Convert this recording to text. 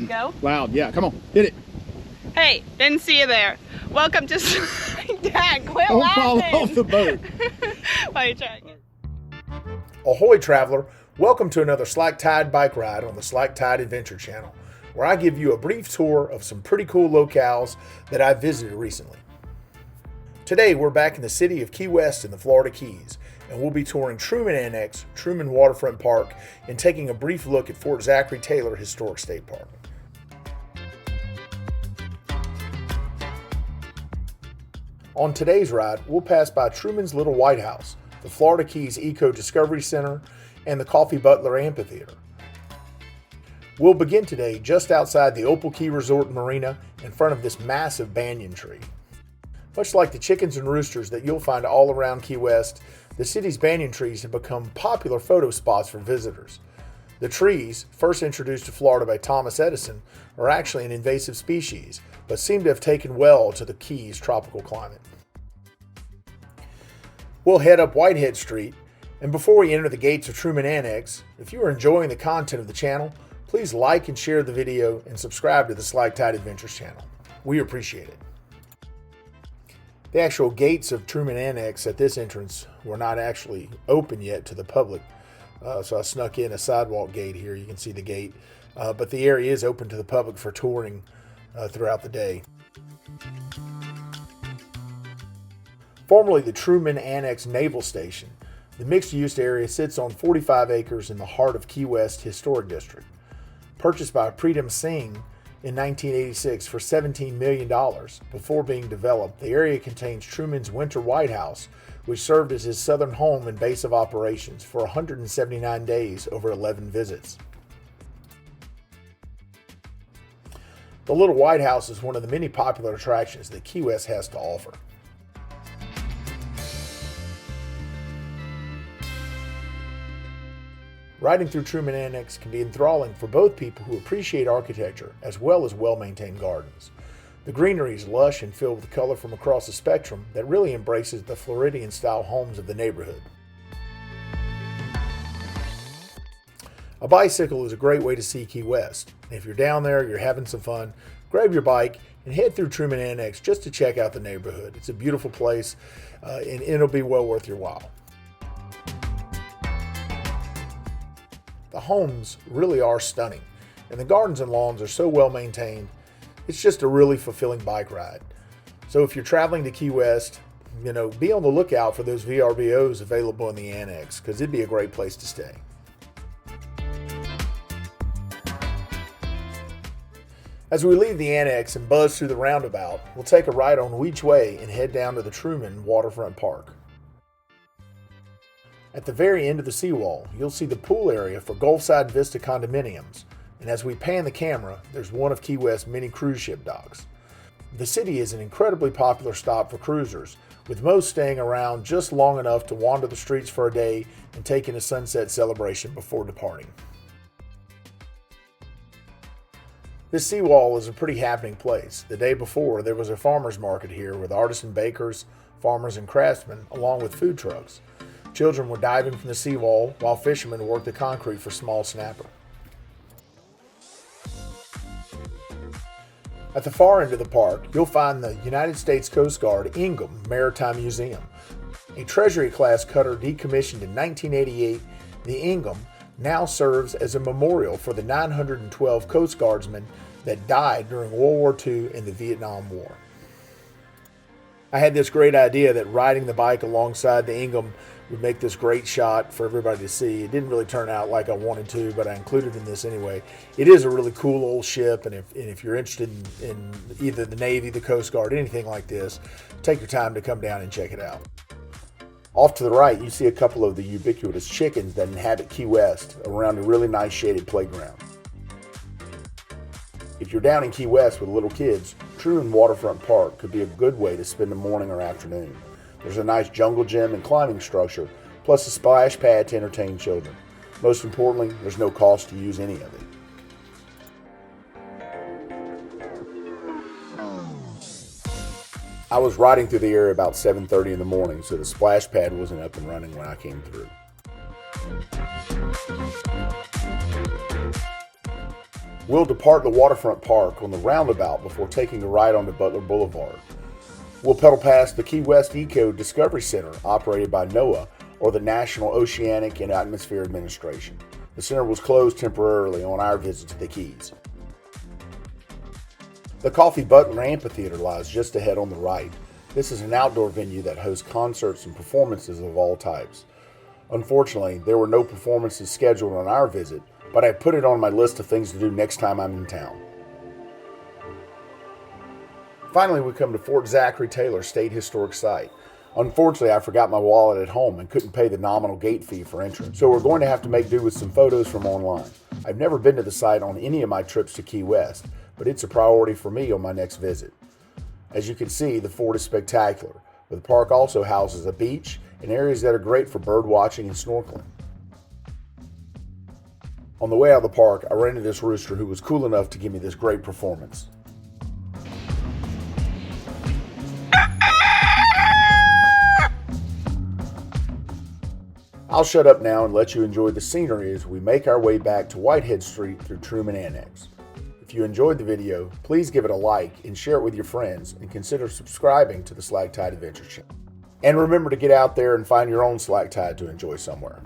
Go. Loud, yeah, come on, hit it. Hey, didn't see you there. Welcome to Dad, quit Don't laughing. fall off the boat. Why are you trying? Ahoy traveler, welcome to another Slack Tide bike ride on the Slack Tide Adventure channel, where I give you a brief tour of some pretty cool locales that I visited recently. Today we're back in the city of Key West in the Florida Keys, and we'll be touring Truman Annex, Truman Waterfront Park, and taking a brief look at Fort Zachary Taylor Historic State Park. On today's ride, we'll pass by Truman's Little White House, the Florida Keys Eco Discovery Center, and the Coffee Butler Amphitheater. We'll begin today just outside the Opal Key Resort Marina in front of this massive banyan tree. Much like the chickens and roosters that you'll find all around Key West, the city's banyan trees have become popular photo spots for visitors. The trees, first introduced to Florida by Thomas Edison, are actually an invasive species, but seem to have taken well to the Keys' tropical climate. We'll head up Whitehead Street, and before we enter the gates of Truman Annex, if you are enjoying the content of the channel, please like and share the video and subscribe to the SlackTideAdventures channel. We appreciate it. The actual gates of Truman Annex at this entrance were not actually open yet to the public, so I snuck in a sidewalk gate here. You can see the gate, but the area is open to the public for touring throughout the day. Formerly the Truman Annex Naval Station, the mixed-use area sits on 45 acres in the heart of Key West Historic District. Purchased by Pritam Singh in 1986 for $17 million before being developed, the area contains Truman's Winter White House, which served as his southern home and base of operations for 179 days over 11 visits. The Little White House is one of the many popular attractions that Key West has to offer. Riding through Truman Annex can be enthralling for both people who appreciate architecture as well as well-maintained gardens. The greenery is lush and filled with color from across the spectrum that really embraces the Floridian-style homes of the neighborhood. A bicycle is a great way to see Key West. If you're down there, you're having some fun, grab your bike and head through Truman Annex just to check out the neighborhood. It's a beautiful place and it'll be well worth your while. The homes really are stunning, and the gardens and lawns are so well maintained. It's just a really fulfilling bike ride. So if you're traveling to Key West, be on the lookout for those VRBOs available in the Annex, because it'd be a great place to stay. As we leave the Annex and buzz through the roundabout, we'll take a ride on Weech Way and head down to the Truman Waterfront Park. At the very end of the seawall, you'll see the pool area for Gulfside Vista condominiums, and as we pan the camera, there's one of Key West's many cruise ship docks. The city is an incredibly popular stop for cruisers, with most staying around just long enough to wander the streets for a day and take in a sunset celebration before departing. This seawall is a pretty happening place. The day before, there was a farmer's market here with artisan bakers, farmers, and craftsmen, along with food trucks. Children were diving from the seawall while fishermen worked the concrete for small snapper. At the far end of the park, you'll find the United States Coast Guard Ingham Maritime Museum. A Treasury-class cutter decommissioned in 1988, the Ingham now serves as a memorial for the 912 Coast Guardsmen that died during World War II and the Vietnam War. I had this great idea that riding the bike alongside the Ingham would make this great shot for everybody to see. It didn't really turn out like I wanted to, but I included it in this anyway. It is a really cool old ship, and if you're interested in either the Navy, the Coast Guard, anything like this, take your time to come down and check it out. Off to the right, you see a couple of the ubiquitous chickens that inhabit Key West around a really nice shaded playground. If you're down in Key West with little kids, Truman Waterfront Park could be a good way to spend the morning or afternoon. There's a nice jungle gym and climbing structure, plus a splash pad to entertain children. Most importantly, there's no cost to use any of it. I was riding through the area about 7:30 in the morning, so the splash pad wasn't up and running when I came through. We'll depart the Waterfront Park on the roundabout before taking a ride onto Butler Boulevard. We'll pedal past the Key West Eco Discovery Center, operated by NOAA, or the National Oceanic and Atmospheric Administration. The center was closed temporarily on our visit to the Keys. The Coffee Butler Amphitheater lies just ahead on the right. This is an outdoor venue that hosts concerts and performances of all types. Unfortunately, there were no performances scheduled on our visit, but I put it on my list of things to do next time I'm in town. Finally, we come to Fort Zachary Taylor State Historic Site. Unfortunately, I forgot my wallet at home and couldn't pay the nominal gate fee for entrance, so we're going to have to make do with some photos from online. I've never been to the site on any of my trips to Key West, but it's a priority for me on my next visit. As you can see, the fort is spectacular, but the park also houses a beach and areas that are great for bird watching and snorkeling. On the way out of the park, I ran into this rooster who was cool enough to give me this great performance. I'll shut up now and let you enjoy the scenery as we make our way back to Whitehead Street through Truman Annex. If you enjoyed the video, please give it a like and share it with your friends, and consider subscribing to the SlackTideAdventures channel. And remember to get out there and find your own slack tide to enjoy somewhere.